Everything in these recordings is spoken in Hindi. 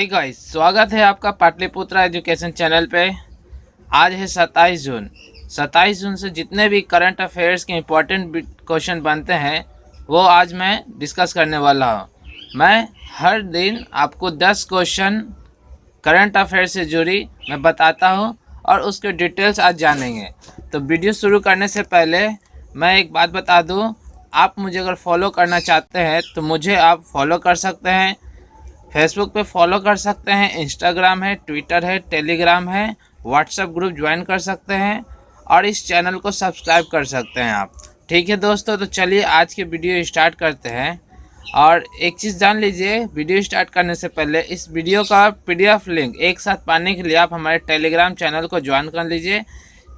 गाइस, स्वागत है आपका पाटलिपुत्रा एजुकेशन चैनल पे। आज है 27 जून। 27 जून से जितने भी करंट अफेयर्स के इम्पोर्टेंट क्वेश्चन बनते हैं वो आज मैं डिस्कस करने वाला हूँ। मैं हर दिन आपको 10 क्वेश्चन करंट अफेयर से जुड़ी मैं बताता हूँ और उसके डिटेल्स आज जानेंगे। तो वीडियो शुरू करने से पहले मैं एक बात बता दूँ, आप मुझे अगर फॉलो करना चाहते हैं तो मुझे आप फॉलो कर सकते हैं। फेसबुक पे फॉलो कर सकते हैं, इंस्टाग्राम है, ट्विटर है, टेलीग्राम है, व्हाट्सएप ग्रुप ज्वाइन कर सकते हैं और इस चैनल को सब्सक्राइब कर सकते हैं आप। ठीक है दोस्तों, तो चलिए आज की वीडियो स्टार्ट करते हैं। और एक चीज़ जान लीजिए, वीडियो स्टार्ट करने से पहले इस वीडियो का पीडीएफ लिंक एक साथ पाने के लिए आप हमारे टेलीग्राम चैनल को ज्वाइन कर लीजिए।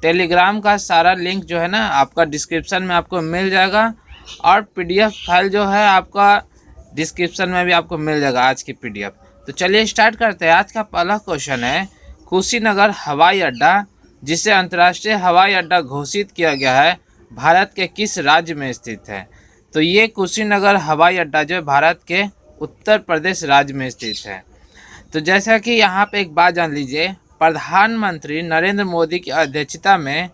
टेलीग्राम का सारा लिंक जो है ना आपका डिस्क्रिप्शन में आपको मिल जाएगा और पीडीएफ फाइल जो है आपका डिस्क्रिप्शन में भी आपको मिल जाएगा आज की पीडीएफ। तो चलिए स्टार्ट करते हैं। आज का पहला क्वेश्चन है, कुशीनगर हवाई अड्डा जिसे अंतर्राष्ट्रीय हवाई अड्डा घोषित किया गया है भारत के किस राज्य में स्थित है? तो ये कुशीनगर हवाई अड्डा जो है भारत के उत्तर प्रदेश राज्य में स्थित है। तो जैसा कि यहाँ पे एक बात जान लीजिए, प्रधानमंत्री नरेंद्र मोदी की अध्यक्षता में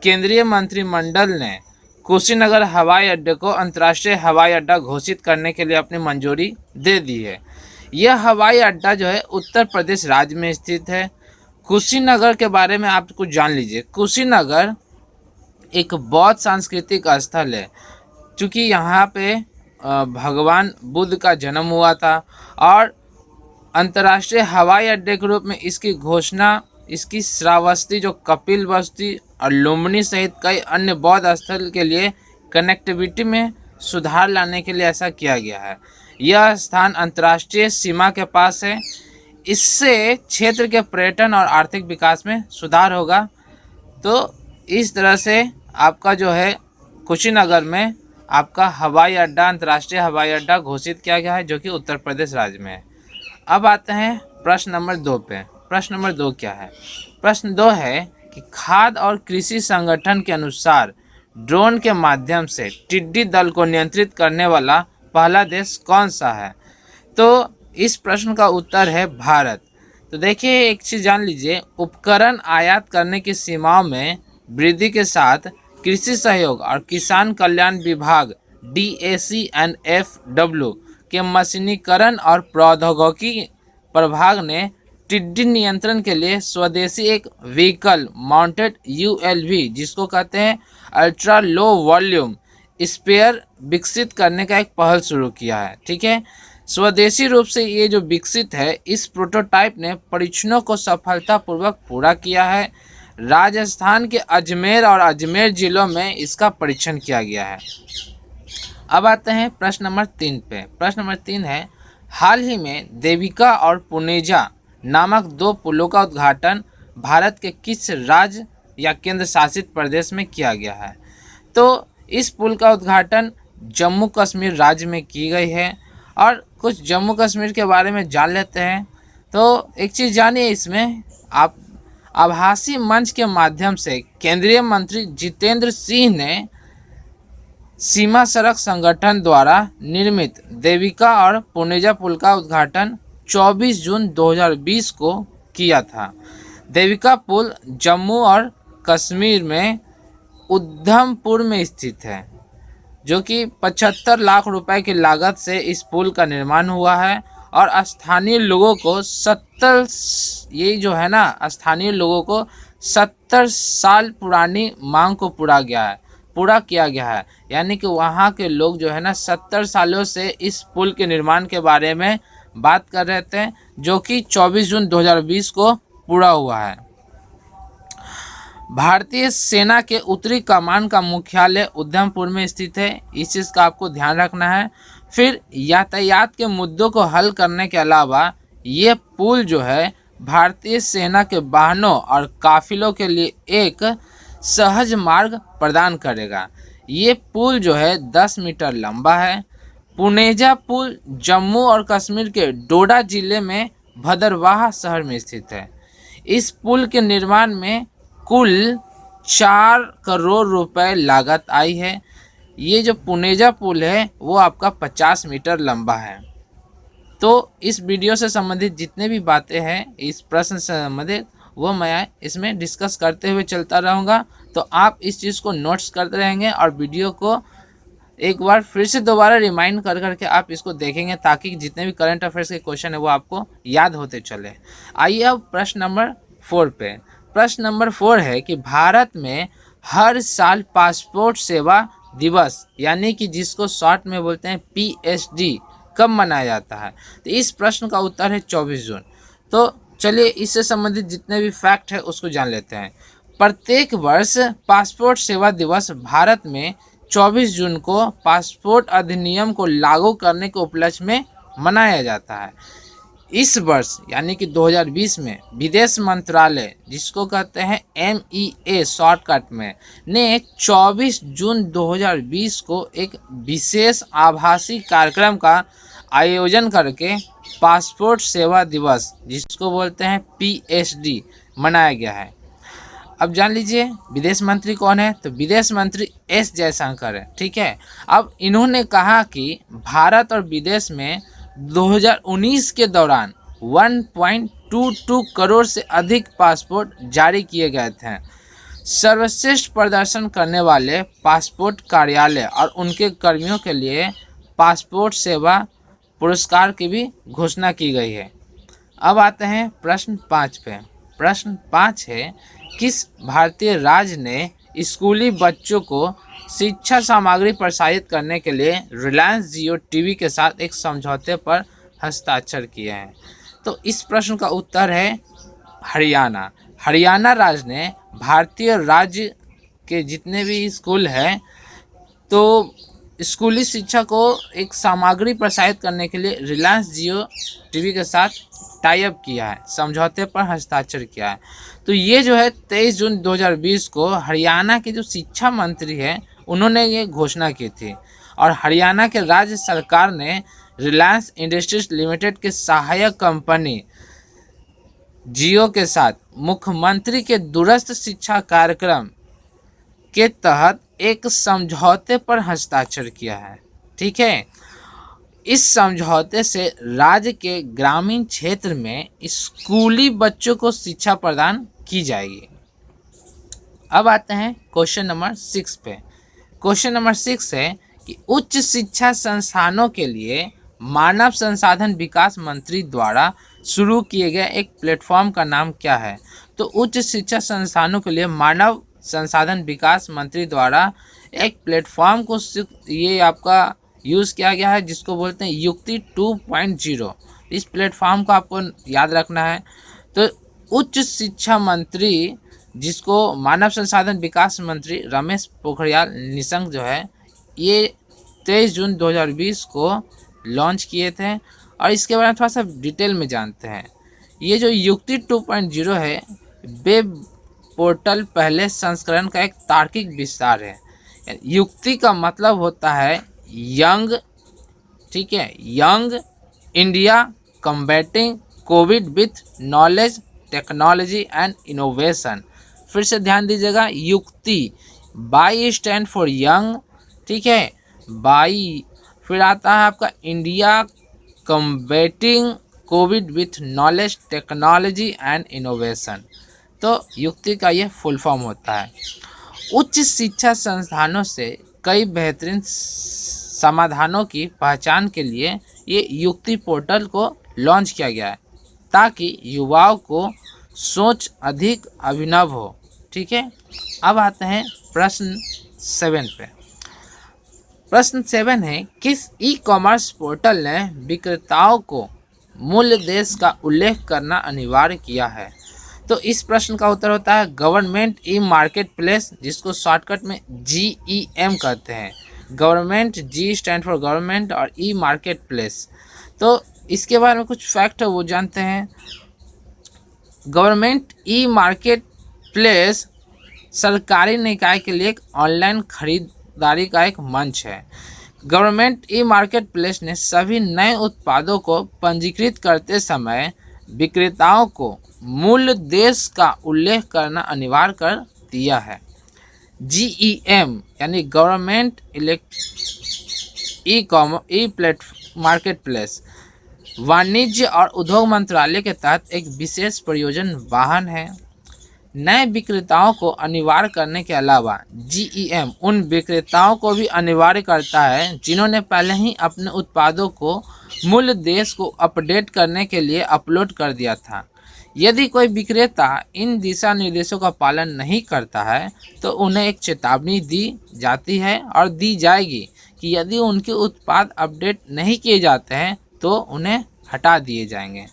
केंद्रीय मंत्रिमंडल ने कुशीनगर हवाई अड्डे को अंतर्राष्ट्रीय हवाई अड्डा घोषित करने के लिए अपनी मंजूरी दे दी है। यह हवाई अड्डा जो है उत्तर प्रदेश राज्य में स्थित है। कुशीनगर के बारे में आप कुछ जान लीजिए। कुशीनगर एक बौद्ध सांस्कृतिक स्थल है, क्योंकि यहाँ पे भगवान बुद्ध का जन्म हुआ था और अंतर्राष्ट्रीय हवाई अड्डे के रूप में इसकी घोषणा इसकी श्रावस्ती जो कपिल वस्ती और लुम्बिनी सहित कई अन्य बौद्ध स्थल के लिए कनेक्टिविटी में सुधार लाने के लिए ऐसा किया गया है। यह स्थान अंतर्राष्ट्रीय सीमा के पास है। इससे क्षेत्र के पर्यटन और आर्थिक विकास में सुधार होगा। तो इस तरह से आपका जो है कुशीनगर में आपका हवाई अड्डा अंतर्राष्ट्रीय हवाई अड्डा घोषित किया गया है, जो कि उत्तर प्रदेश राज्य में है। अब आते हैं प्रश्न नंबर 2 पे। प्रश्न नंबर 2 क्या है? प्रश्न 2 है कि खाद्य और कृषि संगठन के अनुसार ड्रोन के माध्यम से टिड्डी दल को नियंत्रित करने वाला पहला देश कौन सा है? तो इस प्रश्न का उत्तर है भारत। तो देखिए, एक चीज़ जान लीजिए, उपकरण आयात करने की सीमाओं में वृद्धि के साथ कृषि सहयोग और किसान कल्याण विभाग DACNFW के मशीनीकरण और प्रौद्योगिकी प्रभाग ने टिड्डी नियंत्रण के लिए स्वदेशी एक व्हीकल माउंटेड ULV जिसको कहते हैं अल्ट्रा लो वॉल्यूम स्पेयर विकसित करने का एक पहल शुरू किया है। ठीक है, स्वदेशी रूप से ये जो विकसित है, इस प्रोटोटाइप ने परीक्षणों को सफलतापूर्वक पूरा किया है। राजस्थान के अजमेर और अजमेर जिलों में इसका परीक्षण किया गया है। अब आते हैं प्रश्न नंबर 3 पे। प्रश्न नंबर 3 है, हाल ही में देविका और पुनेजा नामक 2 पुलों का उद्घाटन भारत के किस राज्य या केंद्र शासित प्रदेश में किया गया है? तो इस पुल का उद्घाटन जम्मू कश्मीर राज्य में की गई है। और कुछ जम्मू कश्मीर के बारे में जान लेते हैं। तो एक चीज़ जानिए, इसमें आप आभासी मंच के माध्यम से केंद्रीय मंत्री जितेंद्र सिंह ने सीमा सड़क संगठन द्वारा निर्मित देविका और पुनेजा पुल का उद्घाटन 24 जून 2020 को किया था। देविका पुल जम्मू और कश्मीर में उधमपुर में स्थित है, जो कि 75 लाख रुपए की लागत से इस पुल का निर्माण हुआ है और स्थानीय लोगों को 70 साल पुरानी मांग को पूरा किया गया है। यानी कि वहाँ के लोग जो है ना 70 सालों से इस पुल के निर्माण के बारे में बात कर रहे थे, जो कि 24 जून 2020 को पूरा हुआ है। भारतीय सेना के उत्तरी कमान का मुख्यालय उधमपुर में स्थित है। इस चीज़ का आपको ध्यान रखना है। फिर यातायात के मुद्दों को हल करने के अलावा ये पुल जो है भारतीय सेना के वाहनों और काफिलों के लिए एक सहज मार्ग प्रदान करेगा। ये पुल जो है 10 मीटर लंबा है। पुनेजा पुल जम्मू और कश्मीर के डोडा जिले में भदरवाह शहर में स्थित है। इस पुल के निर्माण में कुल 4 करोड़ रुपए लागत आई है। ये जो पुनेजा पुल है वो आपका 50 मीटर लंबा है। तो इस वीडियो से संबंधित जितने भी बातें हैं इस प्रश्न से संबंधित वो मैं इसमें डिस्कस करते हुए चलता रहूँगा। तो आप इस चीज़ को नोट्स करते रहेंगे और वीडियो को एक बार फिर से दोबारा रिमाइंड कर करके आप इसको देखेंगे, ताकि जितने भी करंट अफेयर्स के क्वेश्चन है वो आपको याद होते चले। आइए अब प्रश्न नंबर 4 पे। प्रश्न नंबर 4 है कि भारत में हर साल पासपोर्ट सेवा दिवस यानी कि जिसको शॉर्ट में बोलते हैं PSD कब मनाया जाता है? तो इस प्रश्न का उत्तर है 24 जून। तो चलिए इससे संबंधित जितने भी फैक्ट है उसको जान लेते हैं। प्रत्येक वर्ष पासपोर्ट सेवा दिवस भारत में 24 जून को पासपोर्ट अधिनियम को लागू करने के उपलक्ष्य में मनाया जाता है। इस वर्ष यानी कि 2020 में विदेश मंत्रालय, जिसको कहते हैं MEA शॉर्टकट में, ने 24 जून 2020 को एक विशेष आभासी कार्यक्रम का आयोजन करके पासपोर्ट सेवा दिवस, जिसको बोलते हैं PSD, मनाया गया है। अब जान लीजिए विदेश मंत्री कौन है? तो विदेश मंत्री S जयशंकर है। ठीक है। अब इन्होंने कहा कि भारत और विदेश में 2019 के दौरान 1.22 करोड़ से अधिक पासपोर्ट जारी किए गए थे। सर्वश्रेष्ठ प्रदर्शन करने वाले पासपोर्ट कार्यालय और उनके कर्मियों के लिए पासपोर्ट सेवा पुरस्कार की भी घोषणा की गई है। अब आते हैं प्रश्न 5 पे। प्रश्न 5 है, किस भारतीय राज्य ने स्कूली बच्चों को शिक्षा सामग्री प्रसारित करने के लिए रिलायंस जियो टीवी के साथ एक समझौते पर हस्ताक्षर किए हैं? तो इस प्रश्न का उत्तर है हरियाणा। हरियाणा राज्य ने भारतीय राज्य के जितने भी स्कूल हैं तो स्कूली शिक्षा को एक सामग्री प्रसारित करने के लिए रिलायंस जियो टीवी के साथ टाई अप किया है, समझौते पर हस्ताक्षर किया है। तो ये जो है 23 जून 2020 को हरियाणा के जो शिक्षा मंत्री हैं उन्होंने ये घोषणा की थी, और हरियाणा के राज्य सरकार ने रिलायंस इंडस्ट्रीज लिमिटेड के सहायक कंपनी जियो के साथ मुख्यमंत्री के दूरस्थ शिक्षा कार्यक्रम के तहत एक समझौते पर हस्ताक्षर किया है। ठीक है। इस समझौते से राज्य के ग्रामीण क्षेत्र में स्कूली बच्चों को शिक्षा प्रदान की जाएगी। अब आते हैं क्वेश्चन नंबर 6 पे। क्वेश्चन नंबर 6 है कि उच्च शिक्षा संस्थानों के लिए मानव संसाधन विकास मंत्री द्वारा शुरू किए गए एक प्लेटफॉर्म का नाम क्या है? तो उच्च शिक्षा संस्थानों के लिए मानव संसाधन विकास मंत्री द्वारा एक प्लेटफॉर्म को ये आपका यूज़ किया गया है, जिसको बोलते हैं युक्ति 2.0। इस प्लेटफॉर्म को आपको याद रखना है। तो उच्च शिक्षा मंत्री, जिसको मानव संसाधन विकास मंत्री रमेश पोखरियाल निशंक जो है, ये 23 जून 2020 को लॉन्च किए थे। और इसके बारे में थोड़ा सा डिटेल में जानते हैं। ये जो युक्ति 2.0 है, वेब पोर्टल पहले संस्करण का एक तार्किक विस्तार है। युक्ति का मतलब होता है यंग, ठीक है, young India combating Covid with knowledge technology and innovation. फिर से ध्यान दीजिएगा, युक्ति बाई स्टैंड फॉर यंग, ठीक है, बाई, फिर आता है आपका India combating Covid with knowledge technology and innovation. तो युक्ति का ये फुल फॉर्म होता है। उच्च शिक्षा संस्थानों से कई बेहतरीन समाधानों की पहचान के लिए ये युक्ति पोर्टल को लॉन्च किया गया है, ताकि युवाओं को सोच अधिक अभिनव हो। ठीक है। अब आते हैं प्रश्न 7 पे। प्रश्न 7 है, किस ई कॉमर्स पोर्टल ने विक्रेताओं को मूल्य देश का उल्लेख करना अनिवार्य किया है? तो इस प्रश्न का उत्तर होता है गवर्नमेंट ई मार्केट प्लेस, जिसको शॉर्टकट में GEM कहते हैं। Government, G stand for government और ई मार्केट प्लेस। तो इसके बारे में कुछ फैक्ट है वो जानते हैं। गवर्नमेंट ई मार्केट प्लेस सरकारी निकाय के लिए एक ऑनलाइन खरीदारी का एक मंच है। गवर्नमेंट ई मार्केट प्लेस ने सभी नए उत्पादों को पंजीकृत करते समय विक्रेताओं को मूल्य देश का उल्लेख करना अनिवार्य कर दिया है। GEM यानी गवर्नमेंट ई मार्केट प्लेस वाणिज्य और उद्योग मंत्रालय के तहत एक विशेष प्रयोजन वाहन है। नए विक्रेताओं को अनिवार्य करने के अलावा जीईएम उन विक्रेताओं को भी अनिवार्य करता है जिन्होंने पहले ही अपने उत्पादों को मूल देश को अपडेट करने के लिए अपलोड कर दिया था। यदि कोई विक्रेता इन दिशा निर्देशों का पालन नहीं करता है तो उन्हें एक चेतावनी दी जाती है और दी जाएगी कि यदि उनके उत्पाद अपडेट नहीं किए जाते हैं तो उन्हें हटा दिए जाएंगे।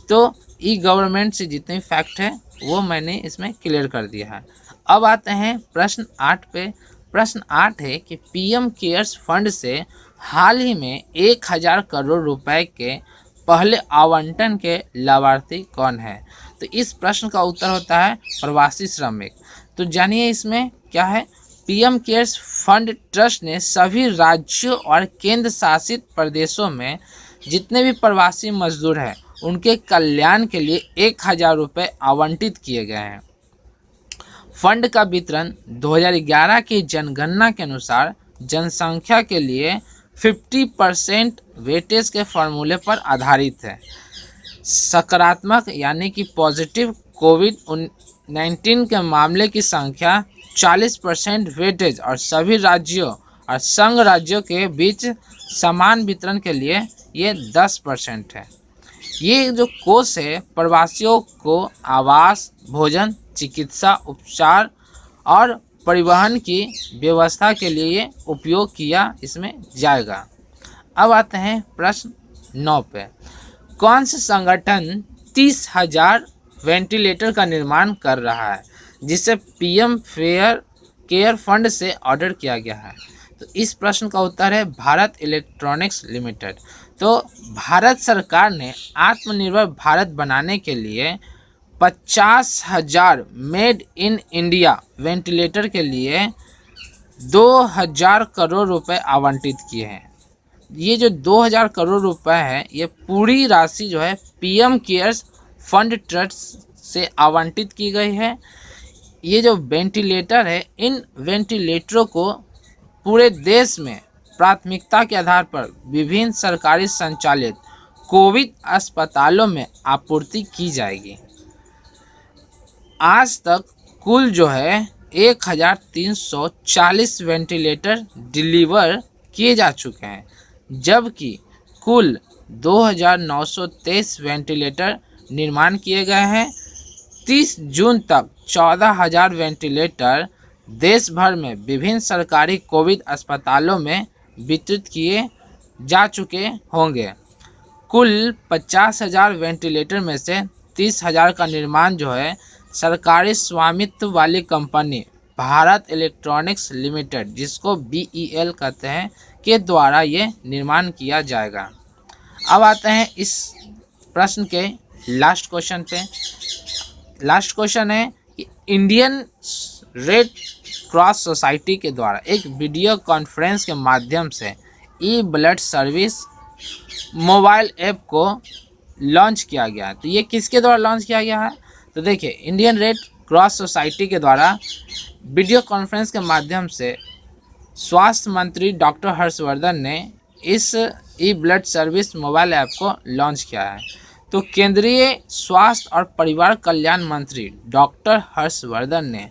तो ई गवर्नमेंट से जितने फैक्ट है वो मैंने इसमें क्लियर कर दिया है। अब आते हैं प्रश्न 8 पे। प्रश्न 8 है कि पीएम केयर्स फंड से हाल ही में 1000 करोड़ रुपए के पहले आवंटन के लाभार्थी कौन है? तो इस प्रश्न का उत्तर होता है प्रवासी श्रमिक। तो जानिए इसमें क्या है। पीएम केयर्स फंड ट्रस्ट ने सभी राज्यों और केंद्र शासित प्रदेशों में जितने भी प्रवासी मजदूर हैं उनके कल्याण के लिए 1000 रुपये आवंटित किए गए हैं। फंड का वितरण 2011 की जनगणना के अनुसार जनसंख्या के लिए 50% वेटेज के फॉर्मूले पर आधारित है। सकारात्मक यानी कि पॉजिटिव कोविड-19 के मामले की संख्या 40% वेटेज और सभी राज्यों और संघ राज्यों के बीच समान वितरण के लिए ये 10% है। ये जो कोष है प्रवासियों को आवास, भोजन, चिकित्सा उपचार और परिवहन की व्यवस्था के लिए उपयोग किया इसमें जाएगा। अब आते हैं प्रश्न 9 पे। कौन से संगठन 30,000 वेंटिलेटर का निर्माण कर रहा है जिसे पीएम केयर फंड से ऑर्डर किया गया है? तो इस प्रश्न का उत्तर है भारत इलेक्ट्रॉनिक्स लिमिटेड। तो भारत सरकार ने आत्मनिर्भर भारत बनाने के लिए 50,000 मेड इन इंडिया वेंटिलेटर के लिए 2000 करोड़ रुपए आवंटित किए हैं। ये जो 2000 करोड़ रुपए है ये पूरी राशि जो है पीएम केयर्स फंड ट्रस्ट से आवंटित की गई है। ये जो वेंटिलेटर है इन वेंटिलेटरों को पूरे देश में प्राथमिकता के आधार पर विभिन्न सरकारी संचालित कोविड अस्पतालों में आपूर्ति की जाएगी। आज तक कुल जो है 1340 वेंटिलेटर डिलीवर किए जा चुके हैं, जबकि कुल 2923 वेंटिलेटर निर्माण किए गए हैं। 30 जून तक 14,000 वेंटिलेटर देश भर में विभिन्न सरकारी कोविड अस्पतालों में वितरित किए जा चुके होंगे। कुल 50,000 वेंटिलेटर में से 30,000 का निर्माण जो है सरकारी स्वामित्व वाली कंपनी भारत इलेक्ट्रॉनिक्स लिमिटेड, जिसको BEL कहते हैं, के द्वारा ये निर्माण किया जाएगा। अब आते हैं इस प्रश्न के लास्ट क्वेश्चन पे। लास्ट क्वेश्चन है कि इंडियन रेड क्रॉस सोसाइटी के द्वारा एक वीडियो कॉन्फ्रेंस के माध्यम से ई ब्लड सर्विस मोबाइल ऐप को लॉन्च किया गया है। तो ये किसके द्वारा लॉन्च किया गया है? तो देखिए, इंडियन रेड क्रॉस सोसाइटी के द्वारा वीडियो कॉन्फ्रेंस के माध्यम से स्वास्थ्य मंत्री डॉक्टर हर्षवर्धन ने इस ई ब्लड सर्विस मोबाइल ऐप को लॉन्च किया है। तो केंद्रीय स्वास्थ्य और परिवार कल्याण मंत्री डॉक्टर हर्षवर्धन ने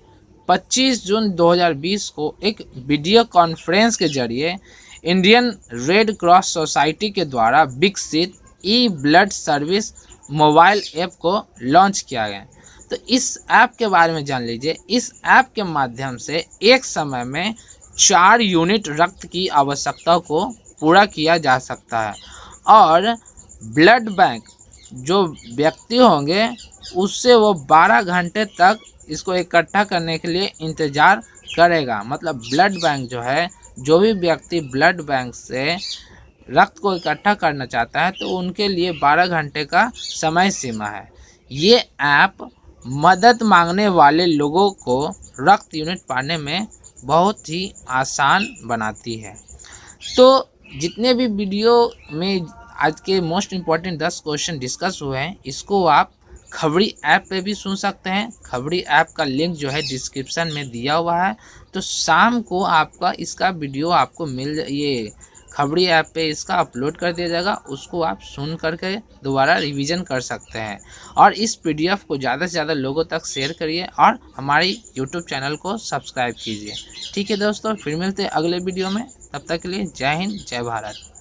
25 जून 2020 को एक वीडियो कॉन्फ्रेंस के जरिए इंडियन रेड क्रॉस सोसाइटी के द्वारा विकसित ई ब्लड सर्विस मोबाइल ऐप को लॉन्च किया गया। तो इस ऐप के बारे में जान लीजिए। इस ऐप के माध्यम से एक समय में 4 यूनिट रक्त की आवश्यकता को पूरा किया जा सकता है और ब्लड बैंक जो व्यक्ति होंगे उससे वो 12 घंटे तक इसको इकट्ठा करने के लिए इंतज़ार करेगा। मतलब ब्लड बैंक जो है, जो भी व्यक्ति ब्लड बैंक से रक्त को इकट्ठा करना चाहता है तो उनके लिए 12 घंटे का समय सीमा है। ये ऐप मदद मांगने वाले लोगों को रक्त यूनिट पाने में बहुत ही आसान बनाती है। तो जितने भी वीडियो में आज के मोस्ट इम्पॉर्टेंट 10 क्वेश्चन डिस्कस हुए हैं, इसको आप खबरी ऐप पे भी सुन सकते हैं। खबरी ऐप का लिंक जो है डिस्क्रिप्शन में दिया हुआ है। तो शाम को आपका इसका वीडियो आपको ये खबड़ी ऐप पे इसका अपलोड कर दिया जाएगा, उसको आप सुन करके दोबारा रिवीजन कर सकते हैं। और इस पीडीएफ को ज़्यादा से ज़्यादा लोगों तक शेयर करिए और हमारी यूट्यूब चैनल को सब्सक्राइब कीजिए। ठीक है दोस्तों, फिर मिलते हैं अगले वीडियो में। तब तक के लिए जय हिंद, जय भारत।